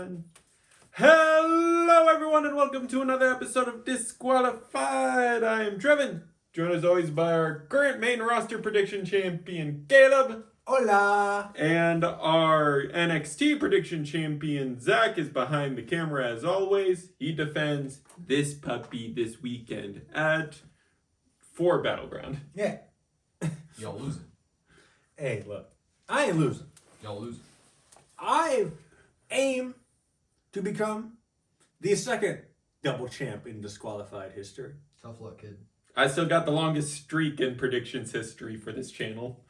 1. Hello, everyone, and welcome to another episode of Disqualified. I am Trevin, joined as always by our current main roster prediction champion, Caleb. Hola! And our NXT prediction champion, Zach, is behind the camera as always. He defends this puppy this weekend for Battleground. Yeah. Y'all losing. Hey, look. I ain't losing. Y'all losing. I aim to become the second double champ in disqualified history. Tough luck, kid. I still got the longest streak in predictions history for this channel.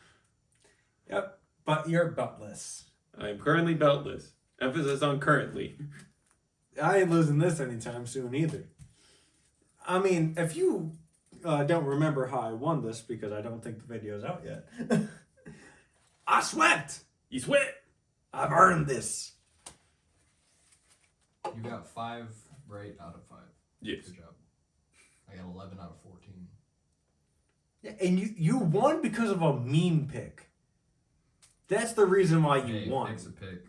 Yep. But you're beltless. I am currently beltless. Emphasis on currently. I ain't losing this anytime soon either. I mean, if you don't remember how I won this, because I don't think the video's out yet. I sweat! You sweat! I've earned this. You got 5 right out of 5. Yes. Good job. I got 11 out of 14. Yeah, and you won because of a meme pick. That's the reason why you won. Pick's a pick.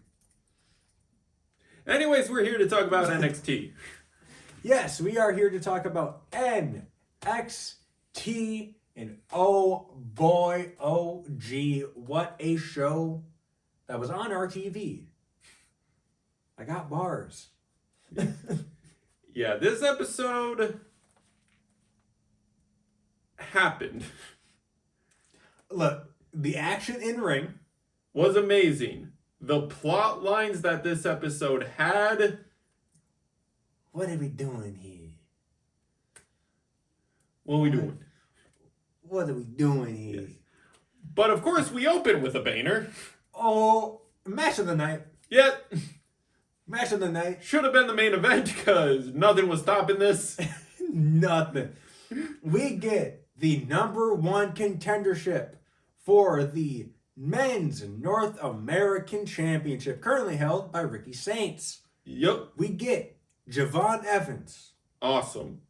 Anyways, we're here to talk about NXT. Yes, we are here to talk about NXT, and oh boy, oh gee, what a show that was on our TV. I got bars. Yeah, this episode happened. Look, the action in ring Was amazing. The plot lines that this episode had. What are we doing here? What are we doing? What are we doing here? Yes. But of course, we open with a banger. Oh, match of the night. Yet, Match of the night. should have been the main event because nothing was stopping this. Nothing. We get the #1 contendership for the Men's North American Championship, currently held by Ricky Saints. Yup. We get Javon Evans, Awesome.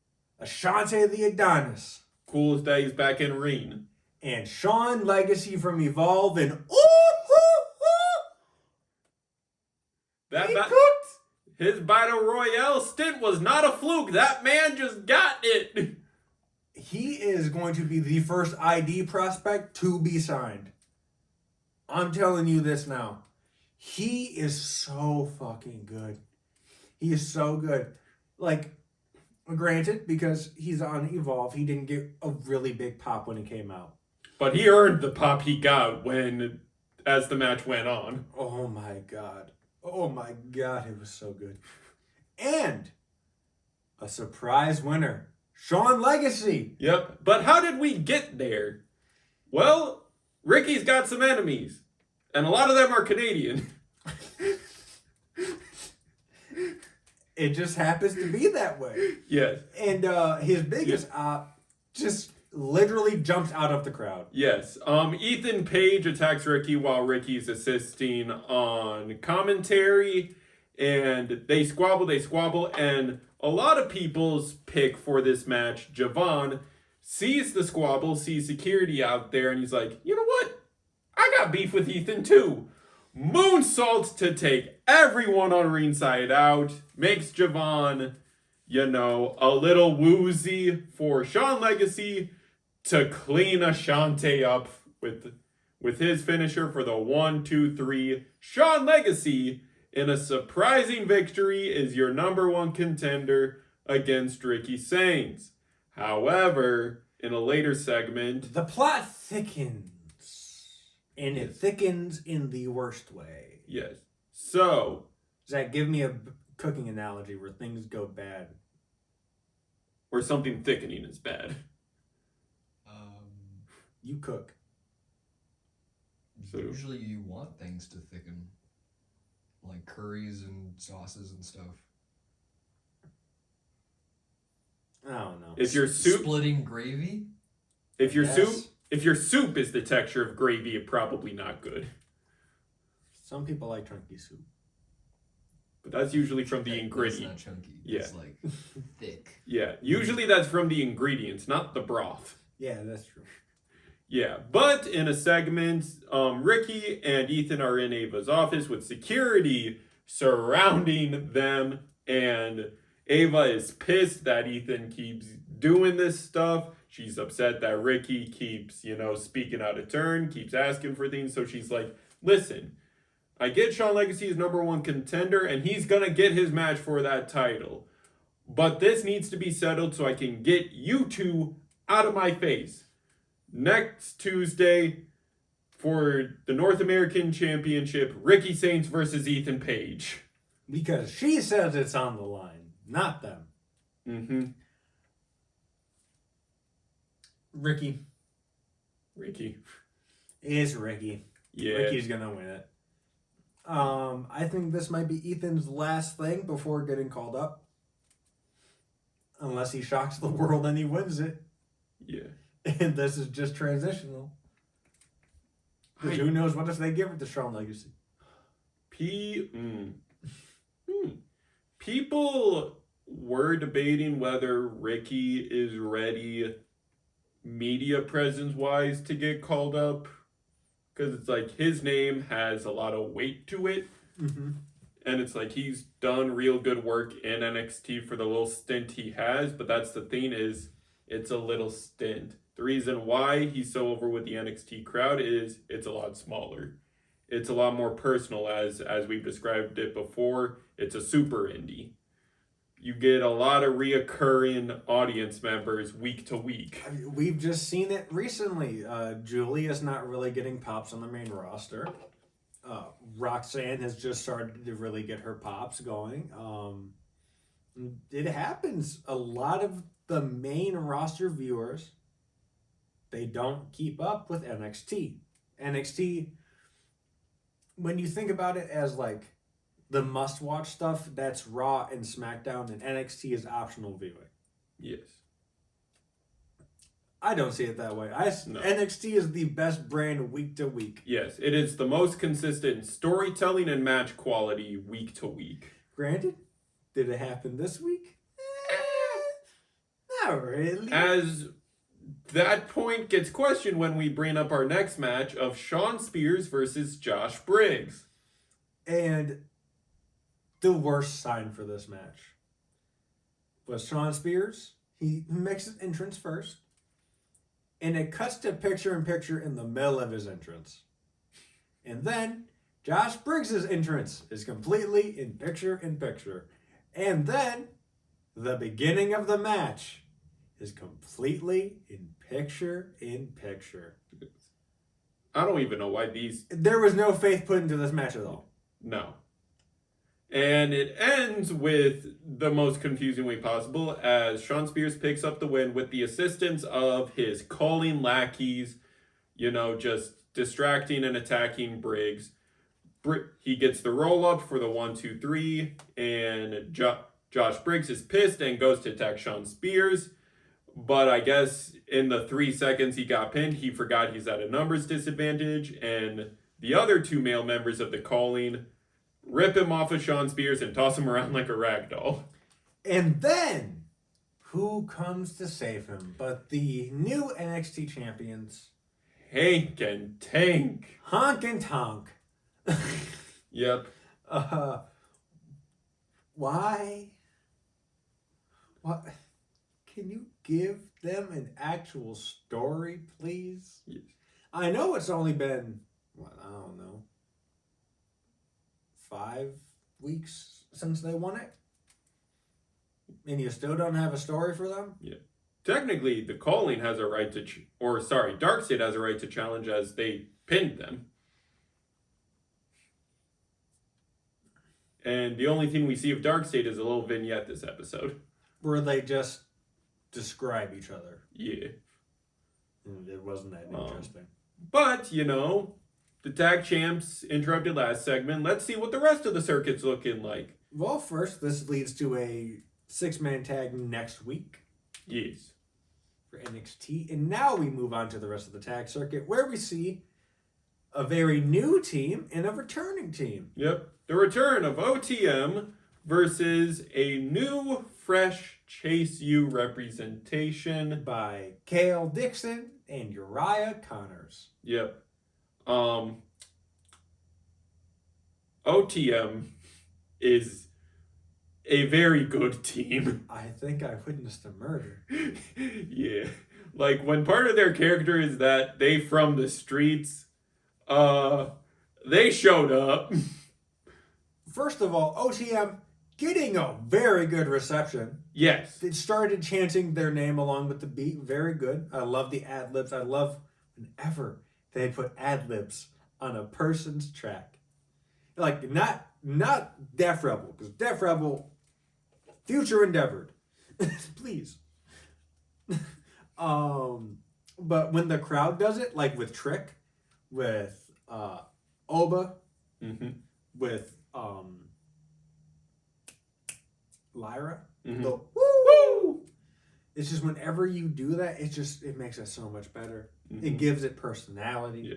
Ashante the Adonis, Coolest that he's back in ring. and Sean Legacy from Evolve. And That he ba- cooked. His Battle Royale stint was not a fluke. That man just got it. He is going to be the first ID prospect to be signed. I'm telling you this now. He is so fucking good. He is so good. Like, granted, because he's on Evolve, he didn't get a really big pop when he came out. But he earned the pop he got as the match went on. Oh my god. Oh my god, it was so good. And a surprise winner, Sean Legacy. Yep. But how did we get there? Well, Ricky's got some enemies. And a lot of them are Canadian. It just happens to be that way. Yes. And his biggest op just literally jumps out of the crowd. Yes. Ethan Page attacks Ricky while Ricky's assisting on commentary. And they squabble. And a lot of people's pick for this match, Javon, sees the squabble, sees security out there, and he's like, you know what? I got beef with Ethan too. Moonsaults to take everyone on ringside out. Makes Javon, a little woozy for Sean Legacy to clean Ashante up with his finisher for the 1, 2, 3. Sean Legacy, in a surprising victory, is your #1 contender against Ricky Saints. However, in a later segment, The plot thickens. And it thickens in the worst way. yes. So, Zach, give me a cooking analogy where things go bad. or something thickening is bad. You cook. So- Usually you want things to thicken. Like curries and sauces and stuff. I don't know. If your soup, Splitting gravy? if your Yes. soup, if your soup is the texture of gravy, it's probably not good. Some people like chunky soup. But that's usually from the That's ingredient. not chunky. Yeah. It's like thick. Yeah, usually that's from the ingredients, not the broth. Yeah, that's true. Yeah, but in a segment, Ricky and Ethan are in Ava's office with security surrounding them, and Ava is pissed that Ethan keeps doing this stuff. She's upset that Ricky keeps, speaking out of turn, keeps asking for things. So she's like, listen, I get Shawn Legacy is number one contender, and he's going to get his match for that title. But this needs to be settled so I can get you two out of my face. Next Tuesday, for the North American Championship, Ricky Saints versus Ethan Page. Because she says it's on the line, not them. Mm-hmm. Ricky. It's Ricky. Yeah. Ricky's gonna win it. I think this might be Ethan's last thing before getting called up. Unless he shocks the world and he wins it. Yeah. And this is just transitional. Because who knows what if they give it to Shawn Legacy? People were debating whether Ricky is ready media presence wise to get called up. Because it's like his name has a lot of weight to it. Mm-hmm. And it's like he's done real good work in NXT for the little stint he has. But that's the thing is, it's a little stint. The reason why he's so over with the NXT crowd is it's a lot smaller. It's a lot more personal, as we've described it before. It's a super indie. You get a lot of reoccurring audience members week to week. We've just seen it recently. Julia's not really getting pops on the main roster. Roxanne has just started to really get her pops going. It happens. A lot of the main roster viewers, they don't keep up with NXT. NXT, when you think about it as like the must-watch stuff, that's Raw and SmackDown, and NXT is optional viewing. Yes. I don't see it that way. No. NXT is the best brand week to week. Yes, it is the most consistent storytelling and match quality week to week. Granted, did it happen this week? Not really. As that point gets questioned when we bring up our next match of Shawn Spears versus Josh Briggs. And the worst sign for this match was Shawn Spears. He makes his entrance first. And it cuts to picture-in-picture in the middle of his entrance. And then Josh Briggs' entrance is completely in picture-in-picture. And then the beginning of the match is completely in picture-in-picture. I don't even know why these... There was no faith put into this match at all. No. And it ends with the most confusing way possible as Shawn Spears picks up the win with the assistance of his calling lackeys, just distracting and attacking Briggs. He gets the roll up for the 1, 2, 3, and Josh Briggs is pissed and goes to attack Shawn Spears. But I guess in the 3 seconds he got pinned, he forgot he's at a numbers disadvantage, and the other two male members of the calling rip him off of Shawn Spears and toss him around like a rag doll. And then, who comes to save him but the new NXT champions? Hank and Tank. Honk and Tonk. Yep. Why? What? Can you give them an actual story, please? Yes. I know it's only been, I don't know, 5 weeks since they won it? And you still don't have a story for them? Yeah. Technically, the calling has a right to... Darkseid has a right to challenge as they pinned them. And the only thing we see of Darkseid is a little vignette this episode. Where they just describe each other. Yeah. It wasn't that interesting. But, the tag champs interrupted last segment. Let's see what the rest of the circuit's looking like. Well, first, this leads to a 6-man tag next week. Yes. For NXT. And now we move on to the rest of the tag circuit, where we see a very new team and a returning team. Yep. The return of OTM versus a new, fresh Chase U representation By Kale Dixon and Uriah Connors. Yep. OTM is a very good team. I think I witnessed a murder. Yeah. Like when part of their character is that they from the streets, they showed up. First of all, OTM getting a very good reception. Yes. They started chanting their name along with the beat. Very good. I love the ad libs. I love whenever they put ad libs on a person's track. Like not Def Rebel, because Def Rebel, future endeavored. Please. But when the crowd does it, like with Trick, with Oba, Mm-hmm. with Lyra, Mhm. the woo! It's just whenever you do that, it makes it so much better. It Mhm. gives it personality. Yeah.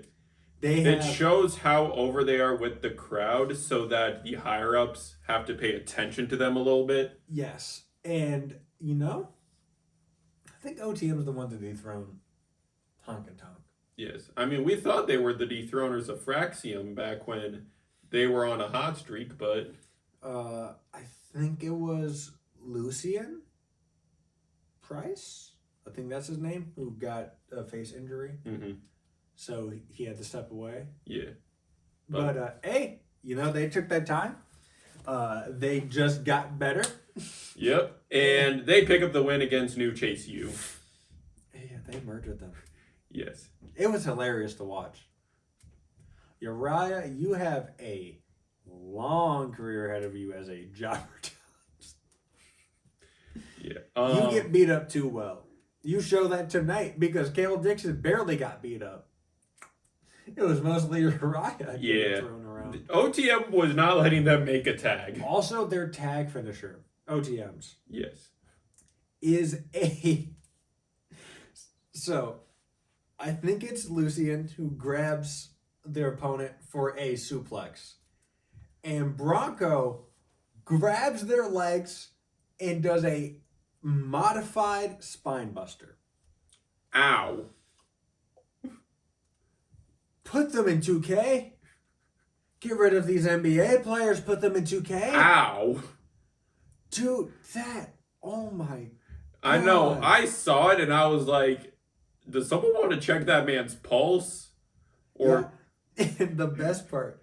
They It have shows how over they are with the crowd so that the higher ups have to pay attention to them a little bit. yes, and I think OTM is the one to dethrone Honk and Tonk. Yes. I mean, we thought they were the dethroners of Fraxium back when they were on a hot streak, but I think it was Lucian Price. I think that's his name, who got a face injury, mhm. so he had to step away. Yeah. But hey, they took that time. They just got better. Yep. And they pick up the win against New Chase U. Yeah, they murdered them. Yes. It was hilarious to watch. Uriah, you have a long career ahead of you as a jobber. Yeah. You get beat up too well. You show that tonight because Cale Dixon barely got beat up. It was mostly Uriah getting thrown around. OTM was not letting them make a tag. Also, their tag finisher, OTM's, Yes. is a... So, I think it's Lucian who grabs their opponent for a suplex. And Bronco grabs their legs and does a modified spine buster. Ow. Put them in 2K. Get rid of these NBA players. Put them in 2K. Ow. Dude, oh my God. I know. I saw it and I was like, does someone want to check that man's pulse? Or Yeah. And the best part,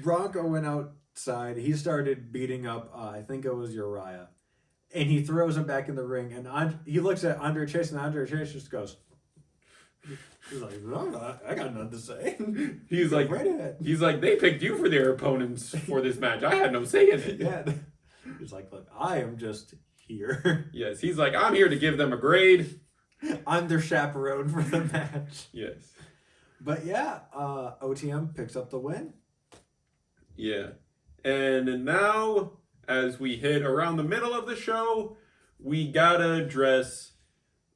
Bronco went outside. He started beating up, I think it was Uriah. And he throws him back in the ring. And he looks at Andre Chase, and Andre Chase just goes, he's like, no, I got nothing to say. he's like, right ahead. he's like, they picked you for their opponents for this match. I had no say in it. Yeah. He's like, look, I am just here. Yes, he's like, I'm here to give them a grade. I'm their chaperone for the match. Yes. But yeah, OTM picks up the win. Yeah. And now, as we hit around the middle of the show, we gotta address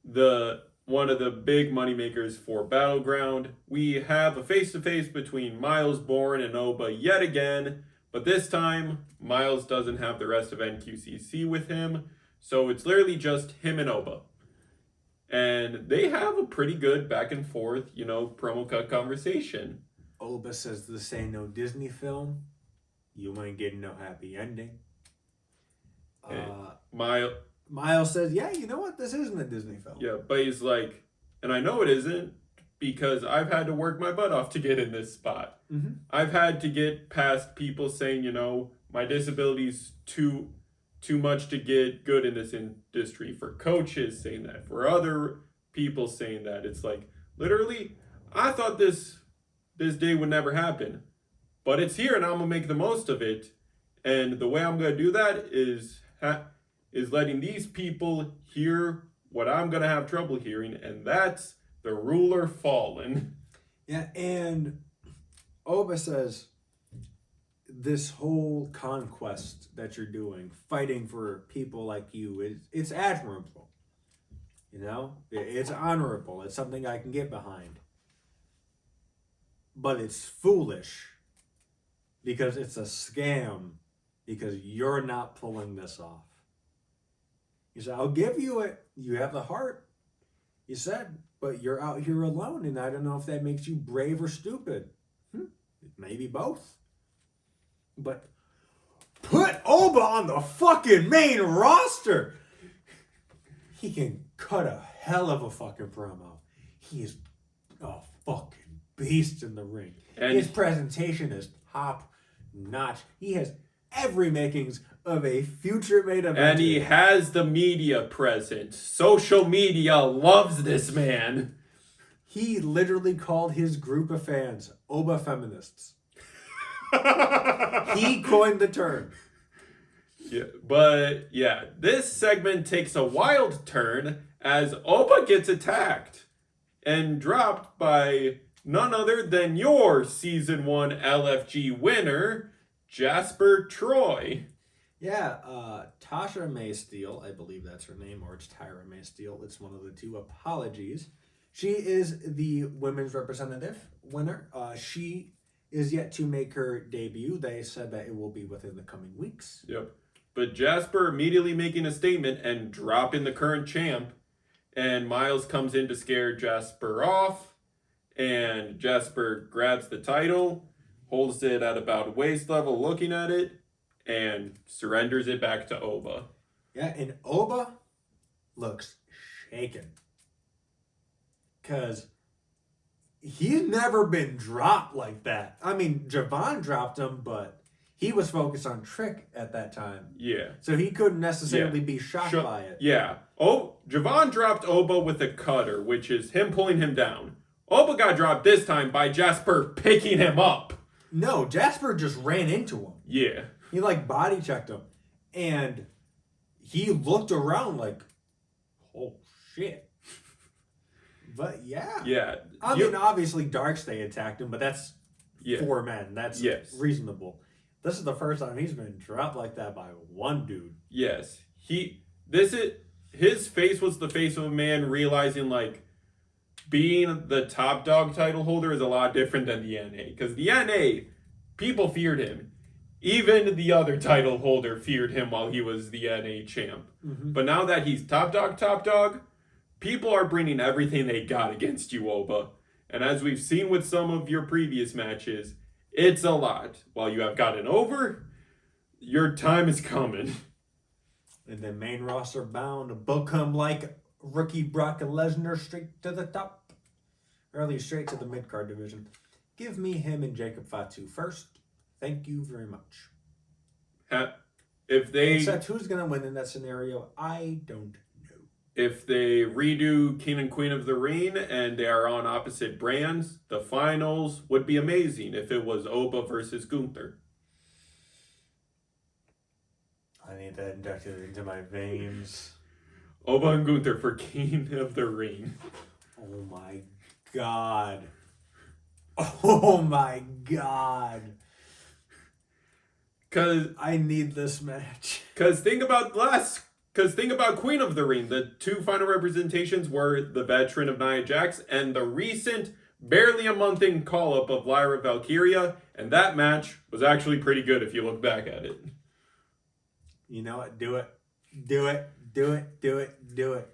one of the big moneymakers for Battleground. We have a face-to-face between Miles Bourne and Oba yet again, but this time, Miles doesn't have the rest of NQCC with him, so it's literally just him and Oba. And they have a pretty good back and forth, promo cut conversation. Oba says this ain't no Disney film. You ain't getting no happy ending. Miles says, yeah, you know what? This isn't a Disney film. Yeah, but he's like, and I know it isn't because I've had to work my butt off to get in this spot. Mm-hmm. I've had to get past people saying, my disability's too much to get good in this industry, for coaches saying that, for other people saying that. It's like, literally, I thought this day would never happen, but it's here and I'm gonna make the most of it. And the way I'm gonna do that is letting these people hear what I'm gonna have trouble hearing, and that's the ruler fallen. Yeah, and Oba says, this whole conquest that you're doing, fighting for people like you, it's admirable. It's honorable. It's something I can get behind. But it's foolish because it's a scam because you're not pulling this off. He said, I'll give you it. You have the heart. He said, but you're out here alone, and I don't know if that makes you brave or stupid. Maybe both. But put Oba on the fucking main roster. He can cut a hell of a fucking promo. He is a fucking beast in the ring. And his presentation is top notch. He has every makings of a future main eventer. And he has the media present. Social media loves this man. He literally called his group of fans Oba feminists. He coined the term. Yeah, but yeah, this segment takes a wild turn as Oba gets attacked and dropped by none other than your Season 1 LFG winner, Jasper Troy. Yeah, Tasha May Steele, I believe that's her name, or it's Tyra May Steele. It's one of the two. Apologies. She is the women's representative winner. She is yet to make her debut. They said that it will be within the coming weeks. Yep. But Jasper immediately making a statement and dropping the current champ. And Miles comes in to scare Jasper off. And Jasper grabs the title, holds it at about waist level looking at it, and surrenders it back to Oba. Yeah, and Oba looks shaken. Because he's never been dropped like that. I mean, Javon dropped him, but he was focused on Trick at that time. Yeah. So he couldn't necessarily be shocked by it. Yeah. Oh, Javon dropped Oba with a cutter, which is him pulling him down. Oba got dropped this time by Jasper picking him up. No, Jasper just ran into him. Yeah. He body checked him. And he looked around like, oh shit. But yeah. Yeah. I mean, obviously Darkstay attacked him, but that's 4 men. That's reasonable. This is the first time he's been dropped like that by one dude. Yes. His face was the face of a man realizing being the top dog title holder is a lot different than the NA. Because the NA, people feared him. Even the other title holder feared him while he was the NA champ. Mm-hmm. But now that he's top dog, people are bringing everything they got against you, Oba. And as we've seen with some of your previous matches, it's a lot. While you have gotten over, your time is coming. And then main roster bound to book him like rookie Brock Lesnar straight to the top. Or at least straight to the mid-card division. Give me him and Jacob Fatu first. Thank you very much. Except who's going to win in that scenario, I don't know. If they redo King and Queen of the Ring and they are on opposite brands, the finals would be amazing if it was Oba versus Gunther. I need that injected into my veins. Oba and Gunther for King of the Ring. Oh my god. Oh my god. Cause I need this match. Cause think about Queen of the Ring. The 2 final representations were the veteran of Nia Jax and the recent barely a month in call-up of Lyra Valkyria, and that match was actually pretty good if you look back at it. You know what? Do it. Do it. Do it. Do it. Do it.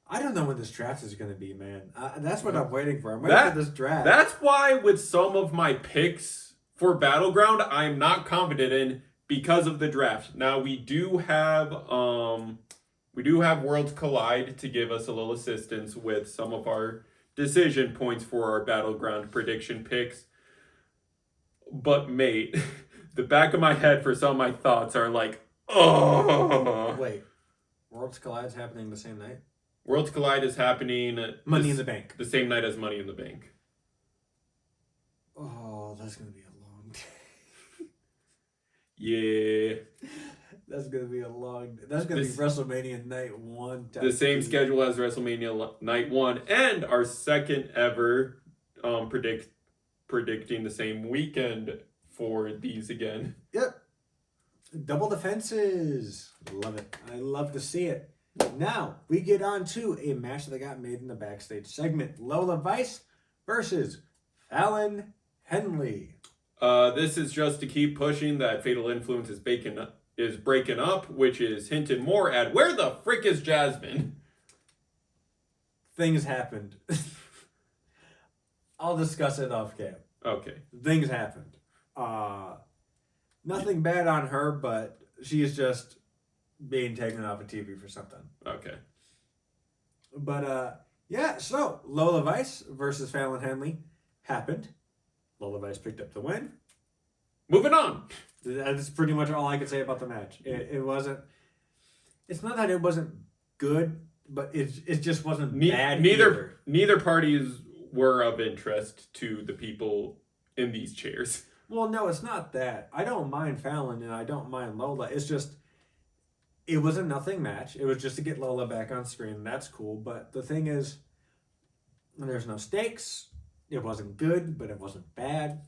I don't know when this draft is going to be, man. That's what I'm waiting for. I'm waiting for this draft. That's why with some of my picks for Battleground, I'm not confident in because of the draft. Now we do have Worlds Collide to give us a little assistance with some of our decision points for our Battleground prediction picks. But mate, the back of my head for some of my thoughts are Wait, Worlds Collide's happening the same night? Worlds Collide is happening Money in the Bank. The same night as Money in the Bank. Oh, that's going to be a long day. Yeah. That's going to be a long day. That's going to be WrestleMania Night 1. The same schedule as WrestleMania Night 1 and our second ever predicting the same weekend for these again. Yep. Double defenses. Love it. I love to see it. Now, we get on to a match that got made in the backstage segment. Lola Vice versus Fallon Henley. This is just to keep pushing that Fatal Influence is breaking up, which is hinted more at where the frick is Jasmine? Things happened. I'll discuss it off cam. Okay. Things happened. Nothing bad on her, but she is just being taken off of TV for something. Okay. But yeah, so Lola Vice versus Fallon Henley happened. Lola Vice picked up the win. Moving on. That's pretty much all I could say about the match. It wasn't. It's not that it wasn't good, but it just wasn't bad. Neither parties were of interest to the people in these chairs. Well, no, it's not that. I don't mind Fallon and I don't mind Lola. It's just it was a nothing match. It was just to get Lola back on screen. That's cool. But the thing is, there's no stakes. It wasn't good, but it wasn't bad.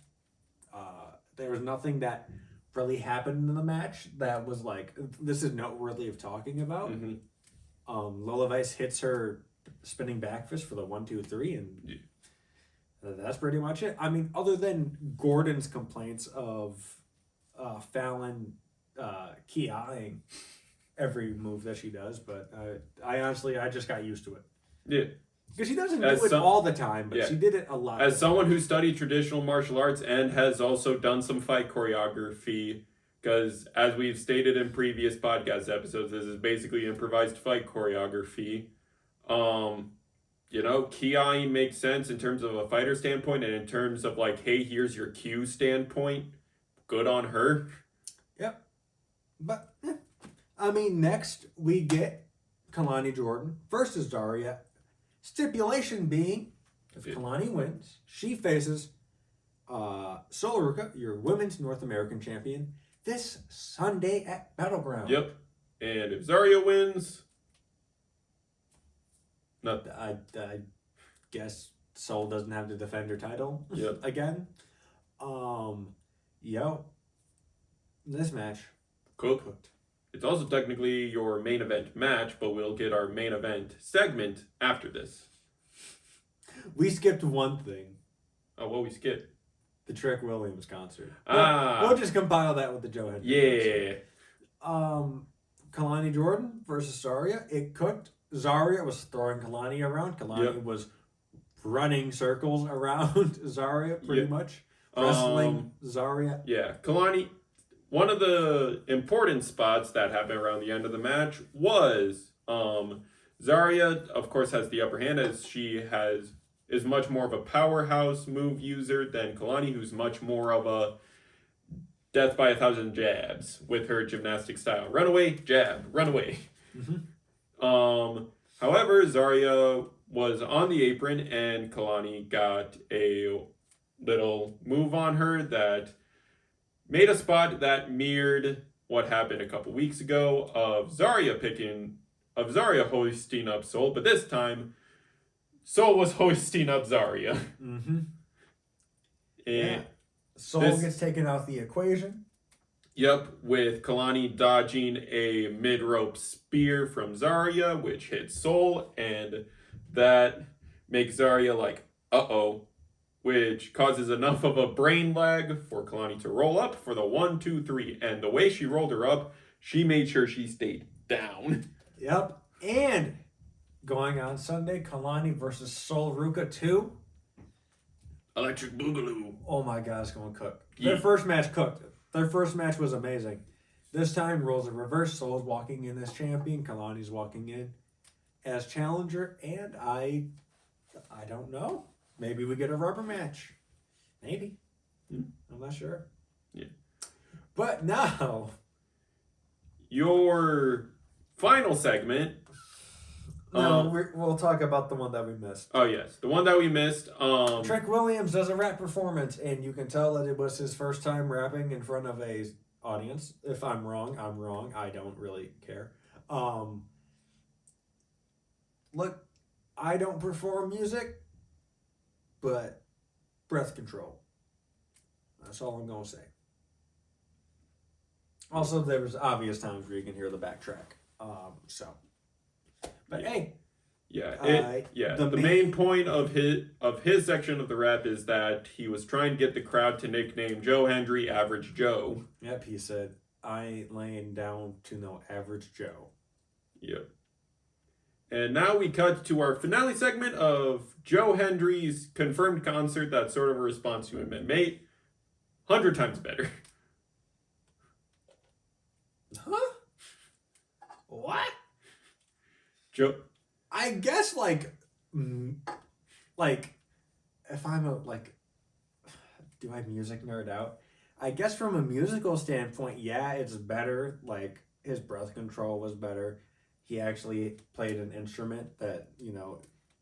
There was nothing that really happened in the match that was like, this is noteworthy of talking about. Mm-hmm. Lola Vice hits her spinning back fist for the 1, 2, 3, and that's pretty much it. I mean, other than Gordon's complaints of Fallon ki-ing every move that she does, but I just got used to it. Yeah. Because she doesn't do it all the time, but she did it a lot. As someone who studied traditional martial arts and has also done some fight choreography, because as we've stated in previous podcast episodes, this is basically improvised fight choreography. Ki makes sense in terms of a fighter standpoint, and in terms of like, hey, here's your cue standpoint. Good on her. Yep. But, I mean, next we get Kalani Jordan versus Daria. Stipulation being, if Kalani wins, she faces Sol Ruca, your Women's North American Champion, this Sunday at Battleground. Yep. And if Zarya wins, I guess Sol doesn't have to defend her title again. This match cooked. It's also technically your main event match, but we'll get our main event segment after this. We skipped one thing. Oh, what we skipped? The Trick Williams concert. Ah. We'll just compile that with the Joe Hendry. Yeah. Kalani Jordan versus Zarya. It cooked. Zarya was throwing Kalani around. Kalani was running circles around Zarya pretty much. Wrestling Zarya. Yeah. Kalani, one of the important spots that happened around the end of the match was Zarya, of course, has the upper hand as she is much more of a powerhouse move user than Kalani, who's much more of a death by 1,000 jabs with her gymnastic style. Run away, jab, run away. Mm-hmm. However, Zarya was on the apron and Kalani got a little move on her that made a spot that mirrored what happened a couple weeks ago of Zarya hoisting up Sol, but this time Sol was hoisting up Zarya. Mm-hmm. And Sol gets taken out the equation. Yep, with Kalani dodging a mid-rope spear from Zarya, which hits Sol, and that makes Zarya like, uh-oh, which causes enough of a brain lag for Kalani to roll up for the 1, 2, 3. And the way she rolled her up, she made sure she stayed down. Yep, and going on Sunday, Kalani versus Sol Ruca 2. Electric Boogaloo. Oh my God, it's going to cook. Their first match cooked. Their first match was amazing. This time, roles are reversed. Sol's walking in as champion. Kalani's walking in as challenger. And I don't know. Maybe we get a rubber match. Maybe. I'm not sure. Yeah. But now, your final segment. We'll talk about the one that we missed. Oh, yes. The one that we missed. Trick Williams does a rap performance, and you can tell that it was his first time rapping in front of a audience. If I'm wrong, I'm wrong. I don't really care. Look, I don't perform music, but breath control. That's all I'm going to say. Also, there was obvious times where you can hear the backtrack. But hey. The main point of his section of the rap is that he was trying to get the crowd to nickname Joe Hendry Average Joe. Yep, he said, I ain't laying down to no average Joe. Yep. And now we cut to our finale segment of Joe Hendry's confirmed concert that's sort of a response to him and mate. 100 times better. huh? What? Joe. I guess like if I'm a do I music nerd out? I guess from a musical standpoint, yeah, it's better. Like his breath control was better. He actually played an instrument that,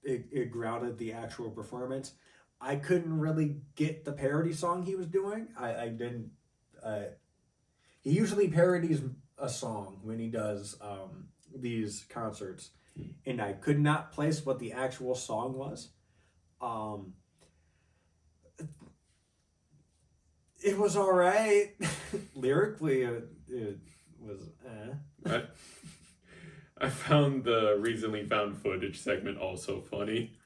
it grounded the actual performance. I couldn't really get the parody song he was doing. I didn't. He usually parodies a song when he does these concerts, and I could not place what the actual song was. It was all right. Lyrically, it was. I found the recently found footage segment also funny.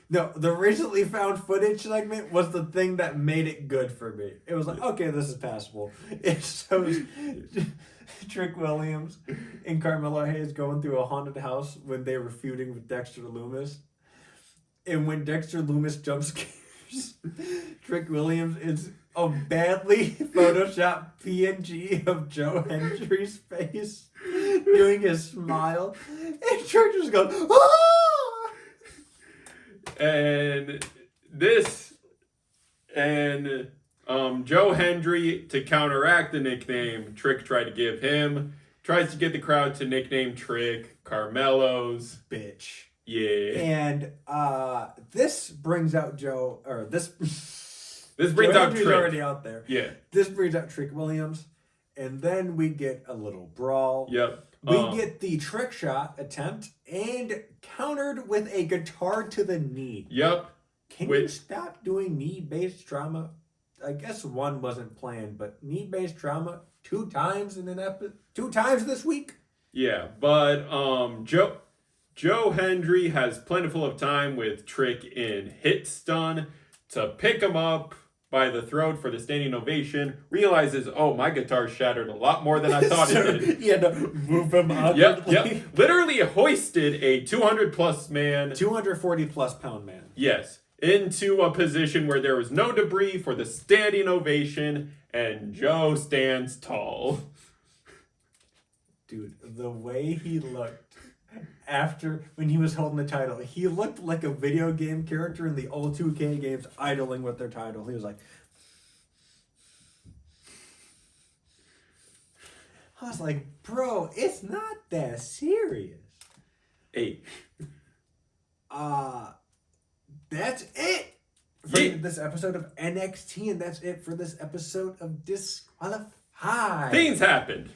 No, the recently found footage segment was the thing that made it good for me. It was like, okay, this is passable. It shows Trick Williams and Carmelo Hayes going through a haunted house when they were feuding with Dexter Loomis. And when Dexter Loomis jump scares Trick Williams, it's a badly photoshopped PNG of Joe Hendry's face doing his smile. And Trick just goes, ah! And Joe Hendry, to counteract the nickname Trick tried to give him, tries to get the crowd to nickname Trick Carmelo's bitch. Yeah. And this brings out Joe, or this brings out Hendry's Trick. already out there. Yeah. This brings out Trick Williams, and then we get a little brawl. Yep. We get the trick shot attempt and countered with a guitar to the knee. Yep. Can you stop doing knee-based trauma? I guess one wasn't planned, but knee-based trauma 2 times in an episode, 2 times this week. Yeah, but Joe Hendry has plentiful of time with Trick in hit stun to pick him up by the throat for the standing ovation, realizes, oh, my guitar shattered a lot more than I thought it did. He had to move him awkwardly. Yep. Literally hoisted a 200-plus man. 240-plus pound man. Yes. Into a position where there was no debris for the standing ovation, and Joe stands tall. Dude, the way he looked after when he was holding the title, he looked like a video game character in the old 2K games idling with their title. He was like, I was like, bro, it's not that serious. Hey. That's it for this episode of NXT, and that's it for this episode of Disqualified. Things happened.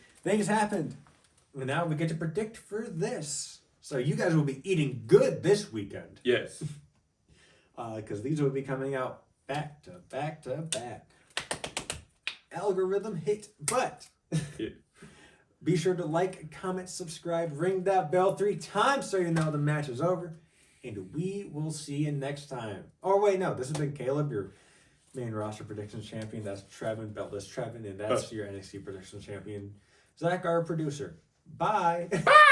And now we get to predict for this. So you guys will be eating good this weekend. Yes. Because these will be coming out back to back to back. Algorithm hit, but be sure to like, comment, subscribe, ring that bell 3 times so you know the match is over. And we will see you next time. Oh, wait, no. This has been Caleb, your main roster predictions champion. That's Trevin, Beltless Trevin, and that's your NXT predictions champion, Zach, our producer. Bye. Bye.